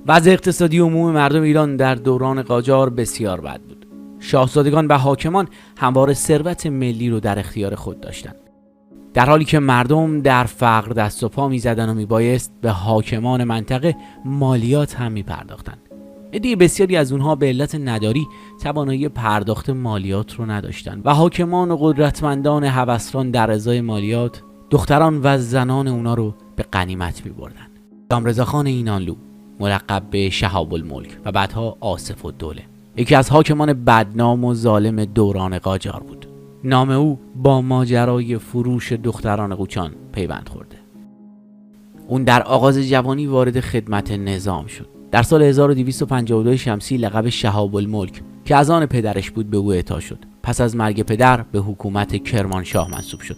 وضع اقتصادی عمومی مردم ایران در دوران قاجار بسیار بد بود. شاهزادگان و حاکمان همواره ثروت ملی رو در اختیار خود داشتند، در حالی که مردم در فقر دست و پا می‌زدند و میبایست به حاکمان منطقه مالیات هم می‌پرداختند. عده بسیاری از اونها به علت نداری توانایی پرداخت مالیات رو نداشتند و حاکمان و قدرتمندان هوسران در ازای مالیات دختران و زنان اونا رو به غنیمت می‌بردند. امام خان اینانلو، ملقب به شهاب الملک و بعدها آصف الدوله، یکی از حاکمان بدنام و ظالم دوران قاجار بود. نام او با ماجرای فروش دختران قوچان پیوند خورده. اون در آغاز جوانی وارد خدمت نظام شد. در سال 1252 شمسی لقب شهاب الملک که از آن پدرش بود به او اعطا شد. پس از مرگ پدر به حکومت کرمانشاه منصوب شد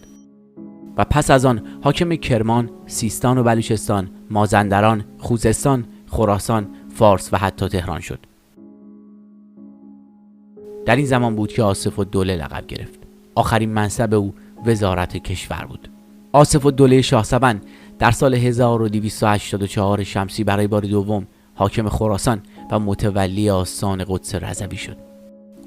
و پس از آن حاکم کرمان، سیستان و بلوچستان، مازندران، خوزستان، خراسان، فارس و حتی تهران شد. در این زمان بود که آصف الدوله لقب گرفت. آخرین منصب او وزارت کشور بود. آصف الدوله شاهسوند در سال 1284 شمسی برای بار دوم حاکم خراسان و متولی آستان قدس رضوی شد.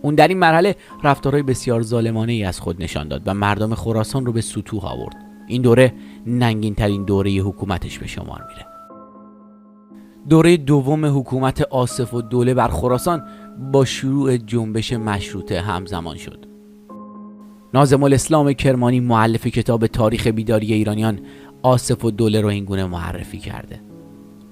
اون در این مرحله رفتارهای بسیار ظالمانه ای از خود نشان داد و مردم خراسان رو به ستوه آورد. این دوره ننگین ترین دوره حکومتش به شمار میره. دوره دوم حکومت آصف الدوله بر خراسان با شروع جنبش مشروطه همزمان شد. ناظم الاسلام کرمانی، مؤلف کتاب تاریخ بیداری ایرانیان، آصف الدوله رو این گونه معرفی کرده: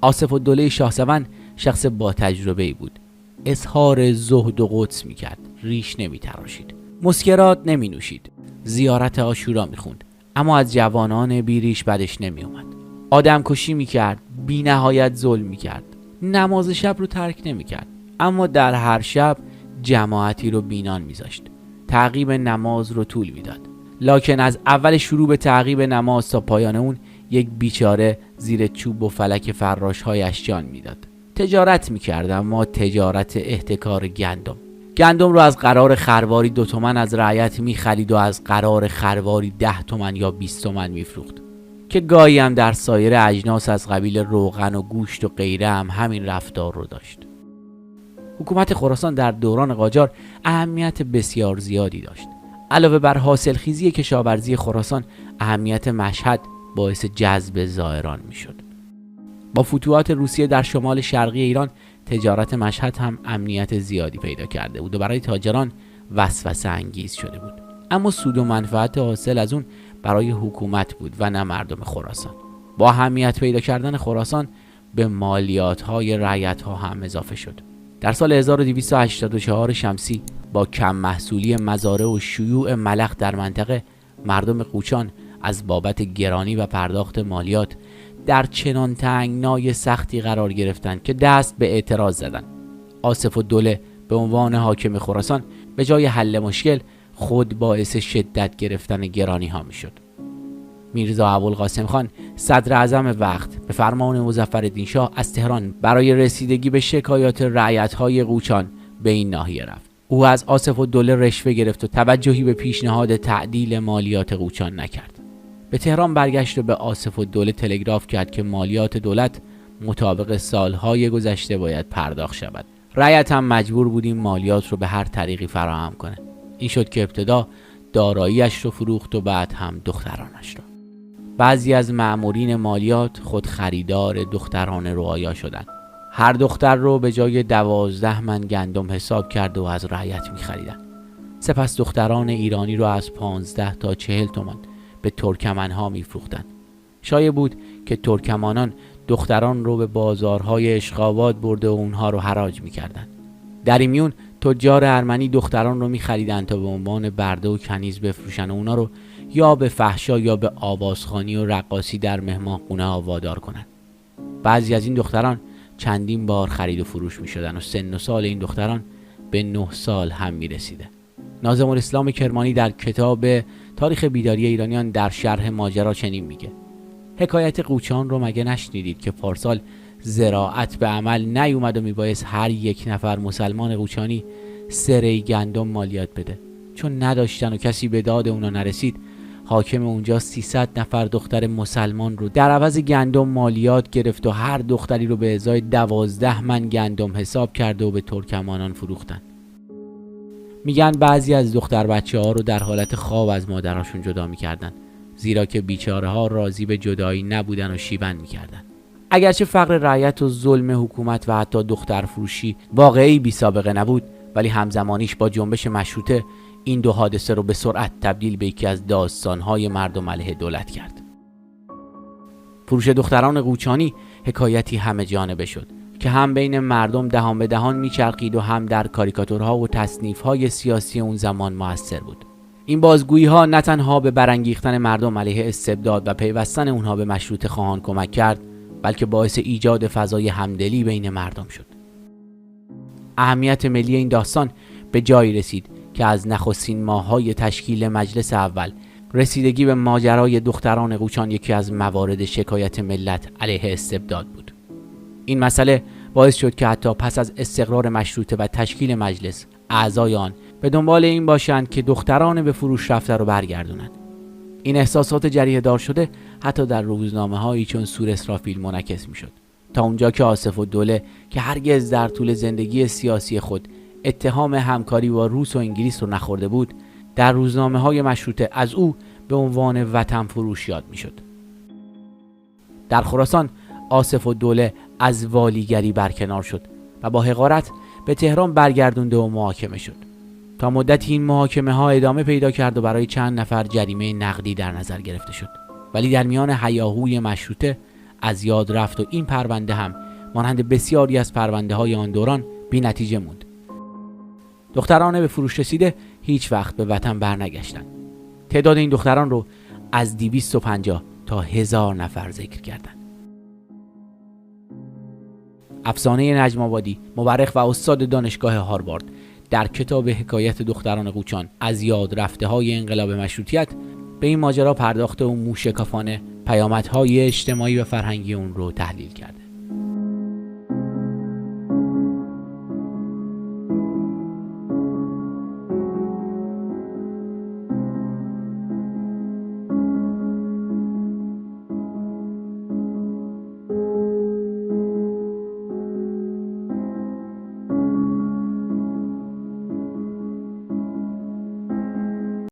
آصف الدوله شاهسوند شخص با تجربه ای بود. اظهار زهد و قدس میکرد، ریش نمیتراشید، مسکرات نمی نوشید، زیارت عاشورا میخوند، اما از جوانان بیریش بدش نمی اومد. آدم کشی میکرد، بی نهایت ظلم میکرد، نماز شب رو ترک نمیکرد، اما در هر شب جماعتی رو بینان میذاشت، تعقیب نماز رو طول میداد. لکن از اول شروع به تعقیب نماز تا پایان اون یک بیچاره زیر چوب و فلک فراش‌هایش جان میداد. تجارت میکرد، اما تجارت احتکار گندم رو از قرار خرواری 2 تومن از رعیت میخرید و از قرار خرواری 10 تومن یا 20 تومن میفروخت، که گاهی هم در سایر اجناس از قبیل روغن و گوشت و غیره هم همین رفتار رو داشت. حکومت خراسان در دوران قاجار اهمیت بسیار زیادی داشت. علاوه بر حاصلخیزی کشاورزی خراسان، اهمیت مشهد باعث جذب زائران میشد. با فتوحات روسیه در شمال شرقی ایران، تجارت مشهد هم امنیت زیادی پیدا کرده بود و برای تاجران وسوسه انگیز شده بود. اما سود و منفعت حاصل از اون برای حکومت بود و نه مردم خراسان. با اهمیت پیدا کردن خراسان به مالیات‌های رعیت‌ها هم اضافه شد. در سال 1284 شمسی با کم محصولی مزارع و شیوع ملخ در منطقه، مردم قوچان از بابت گرانی و پرداخت مالیات در چنان تنگنای سختی قرار گرفتند که دست به اعتراض زدند. آصف الدوله به عنوان حاکم خراسان به جای حل مشکل خود باعث شدت گرفتن گرانی ها می شد. میرزا ابوالقاسم خان، صدر اعظم وقت، به فرمان مظفرالدین شاه از تهران برای رسیدگی به شکایات رعیت‌های قوچان به این ناحیه رفت. او از آصف الدوله رشوه گرفت و توجهی به پیشنهاد تعدیل مالیات قوچان نکرد. به تهران برگشت و به آصف الدوله تلگراف کرد که مالیات دولت مطابق سالهای گذشته باید پرداخت شود. رعیت هم مجبور بود این مالیات رو به هر طریقی فراهم کنه. این شد که ابتدا داراییش رو فروخت و بعد هم دخترانش رو. بعضی از مأمورین مالیات خود خریدار دختران رعایا شدند. هر دختر رو به جای 12 من گندم حساب کرد و از رعیت می خریدن. سپس دختران ایرانی رو از 15 تا 40 تومان به ترکمنها می فروختن. شایع بود که ترکمانان دختران رو به بازارهای اشقاباد برده و اونها رو حراج می کردن. در این میون تجار ارمنی دختران رو می خریدن تا به عنوان برده و کنیز بفروشن و اونا رو یا به فحشا یا به آوازخوانی و رقاصی در مهمانخونه ها وادار کنن. بعضی از این دختران چندین بار خرید و فروش می شدن و سن و سال این دختران به 9 سال هم می رسیده. ناظم الاسلام کرمانی در کتاب تاریخ بیداری ایرانیان در شرح ماجرا چنین میگه: حکایت قوچان رو مگه نشنیدید که پارسال زراعت به عمل نیومد و میبایست هر یک نفر مسلمان قوچانی 3 ری گندم مالیات بده؟ چون نداشتن و کسی به داد اونا نرسید، حاکم اونجا 300 نفر دختر مسلمان رو در عوض گندم مالیات گرفت و هر دختری رو به ازای 12 من گندم حساب کرده و به ترکمانان فروختن. میگن بعضی از دختر بچه ها رو در حالت خواب از مادراشون جدا میکردن، زیرا که بیچاره ها راضی به جدایی نبودن و شیون میکردن. اگرچه فقر رعیت و ظلم حکومت و حتی دختر فروشی واقعی بی سابقه نبود، ولی همزمانیش با جنبش مشروطه این دو حادثه رو به سرعت تبدیل به یکی از داستان‌های مردم علیه دولت کرد. فروش دختران قوچانی حکایتی همه جانبه شد که هم بین مردم دهان به دهان میچرخید و هم در کاریکاتورها و تصنیف‌های سیاسی اون زمان موثر بود. این بازگویی‌ها نه تنها به برانگیختن مردم علیه استبداد و پیوستن اونها به مشروطه خواهان کمک کرد، بلکه باعث ایجاد فضای همدلی بین مردم شد. اهمیت ملی این داستان به جایی رسید که از نخستین ماه‌های تشکیل مجلس اول رسیدگی به ماجرای دختران قوچان یکی از موارد شکایت ملت علیه استبداد بود. این مسئله باعث شد که حتی پس از استقرار مشروطه و تشکیل مجلس، اعضای آن به دنبال این باشند که دختران به فروش رفته رو برگردونند. این احساسات جریحه دار شده حتی در روزنامه‌هایی چون سور اسرافیل منعکس می‌شد، تا اونجا که آصف الدوله که هرگز در طول زندگی سیاسی خود اتهام همکاری با روس و انگلیس رو نخورده بود، در روزنامه‌های مشروطه از او به عنوان وطن فروش یاد می‌شد. در خراسان آصف الدوله از والیگری برکنار شد و با حقارت به تهران برگردونده و محاکمه شد. تا مدتی این محاکمه ها ادامه پیدا کرد و برای چند نفر جریمه نقدی در نظر گرفته شد، ولی در میان هیاهوی مشروطه از یاد رفت و این پرونده هم مانند بسیاری از پرونده های آن دوران بی نتیجه موند. دختران به فروش رسیده هیچ وقت به وطن برنگشتند. تعداد این دختران رو از 250 تا 1000 نفر ذکر کردند. افسانه نجم آبادی، مورخ و استاد دانشگاه هاروارد، در کتاب حکایت دختران قوچان از یاد رفته های انقلاب مشروطیت به این ماجرا پرداخته و موشکافانه پیامدهای اجتماعی و فرهنگی اون رو تحلیل کرده.